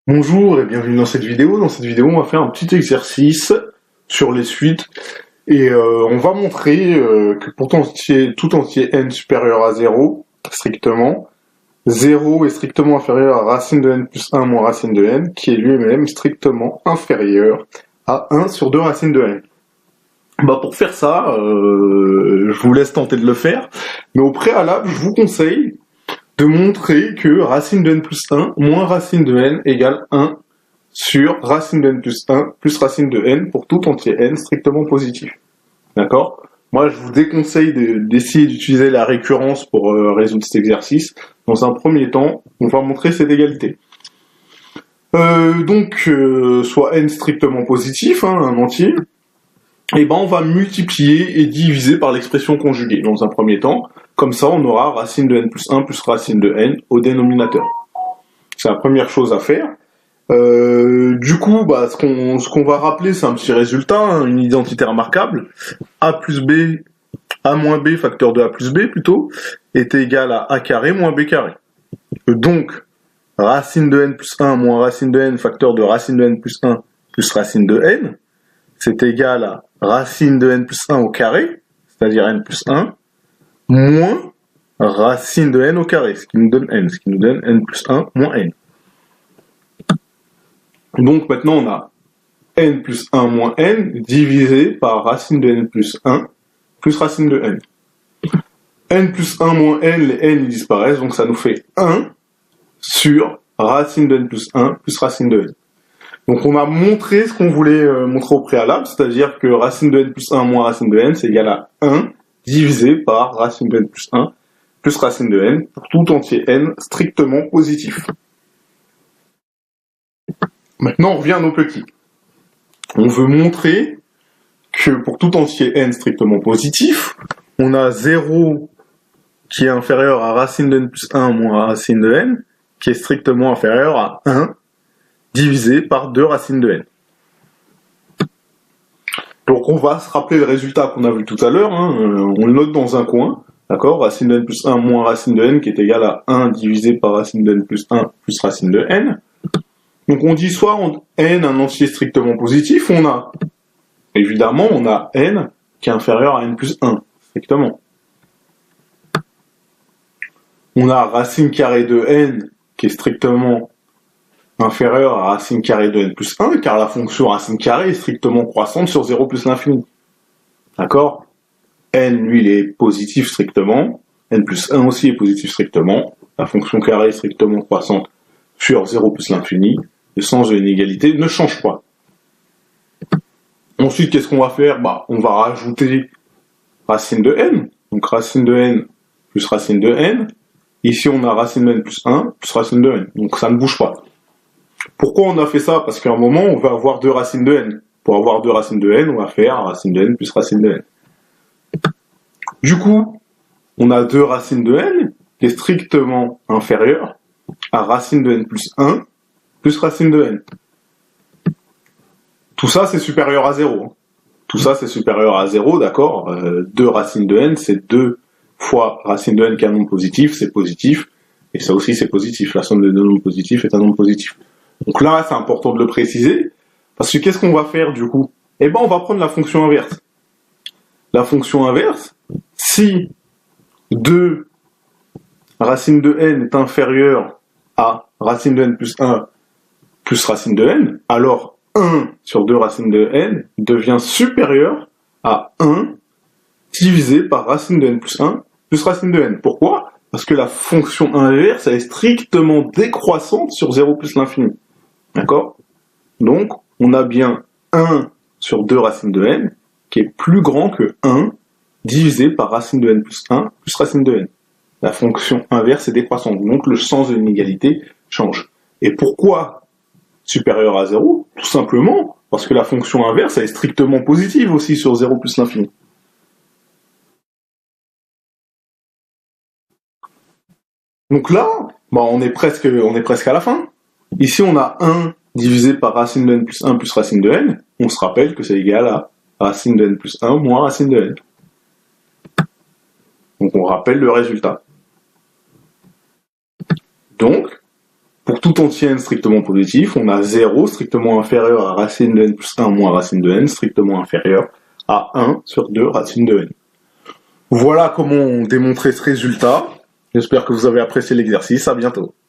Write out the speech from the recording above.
Bonjour et bienvenue dans cette vidéo. Dans cette vidéo, on va faire un petit exercice sur les suites et on va montrer que pour tout entier n supérieur à 0, strictement, 0 est strictement inférieur à racine de n plus 1 moins racine de n, qui est lui-même strictement inférieur à 1 sur 2 racine de n. Pour faire ça, je vous laisse tenter de le faire, mais au préalable, je vous conseille de montrer que racine de n plus 1 moins racine de n égale 1 sur racine de n plus 1 plus racine de n pour tout entier n strictement positif. D'accord ? Moi, je vous déconseille d'essayer d'utiliser la récurrence pour résoudre cet exercice. Dans un premier temps, on va montrer cette égalité. Soit n strictement positif, un entier, et on va multiplier et diviser par l'expression conjuguée dans un premier temps. Comme ça, on aura racine de n plus 1 plus racine de n au dénominateur. C'est la première chose à faire. Ce qu'on va rappeler, c'est un petit résultat, une identité remarquable. A plus b, a moins b, facteur de a plus b plutôt, est égal à a carré moins b carré. Donc, racine de n plus 1 moins racine de n, facteur de racine de n plus 1 plus racine de n, c'est égal à racine de n plus 1 au carré, c'est-à-dire n plus 1, moins racine de n au carré, ce qui nous donne n plus 1 moins n. Donc maintenant on a n plus 1 moins n divisé par racine de n plus 1 plus racine de n. n plus 1 moins n, les n ils disparaissent, donc ça nous fait 1 sur racine de n plus 1 plus racine de n. Donc on a montré ce qu'on voulait montrer au préalable, c'est-à-dire que racine de n plus 1 moins racine de n, c'est égal à 1 divisé par racine de n plus 1 plus racine de n pour tout entier n strictement positif. Maintenant, on revient à nos petits. On veut montrer que pour tout entier n strictement positif, on a 0 qui est inférieur à racine de n plus 1 moins racine de n, qui est strictement inférieur à 1 divisé par 2 racines de n. Donc on va se rappeler le résultat qu'on a vu tout à l'heure, on le note dans un coin, d'accord, racine de n plus 1 moins racine de n qui est égal à 1 divisé par racine de n plus 1 plus racine de n. Donc on dit soit n un entier strictement positif, on a n qui est inférieur à n plus 1, strictement. On a racine carrée de n qui est strictement inférieur à racine carrée de n plus 1, car la fonction racine carrée est strictement croissante sur 0 plus l'infini. D'accord ? N, lui, il est positif strictement, n plus 1 aussi est positif strictement, la fonction carrée est strictement croissante sur 0 plus l'infini, le sens de l'inégalité ne change pas. Ensuite, qu'est-ce qu'on va faire ? On va rajouter racine de n, donc racine de n plus racine de n, ici on a racine de n plus 1 plus racine de n, donc ça ne bouge pas. Pourquoi on a fait ça ? Parce qu'à un moment, on va avoir 2 racines de n. Pour avoir 2 racines de n, on va faire racine de n plus racine de n. Du coup, on a 2 racines de n qui est strictement inférieure à racine de n plus 1 plus racine de n. Tout ça, c'est supérieur à 0. Tout ça, c'est supérieur à 0, d'accord ? 2 racines de n, c'est 2 fois racine de n qui est un nombre positif, c'est positif. Et ça aussi, c'est positif. La somme des deux nombres positifs est un nombre positif. Donc là, c'est important de le préciser, parce que qu'est-ce qu'on va faire du coup ? On va prendre la fonction inverse. La fonction inverse, si 2 racine de n est inférieur à racine de n plus 1 plus racine de n, alors 1 sur 2 racines de n devient supérieur à 1 divisé par racine de n plus 1 plus racine de n. Pourquoi ? Parce que la fonction inverse, elle est strictement décroissante sur 0 plus l'infini. D'accord ? Donc, on a bien 1 sur 2 racines de n, qui est plus grand que 1 divisé par racine de n plus 1 plus racine de n. La fonction inverse est décroissante, donc le sens de l'inégalité change. Et pourquoi supérieur à 0 ? Tout simplement parce que la fonction inverse, elle est strictement positive aussi sur 0 plus l'infini. Donc là, on est presque à la fin. Ici, on a 1 divisé par racine de n plus 1 plus racine de n. On se rappelle que c'est égal à racine de n plus 1 moins racine de n. Donc on rappelle le résultat. Donc, pour tout entier n strictement positif, on a 0 strictement inférieur à racine de n plus 1 moins racine de n strictement inférieur à 1 sur 2 racine de n. Voilà comment on démontrait ce résultat. J'espère que vous avez apprécié l'exercice. À bientôt.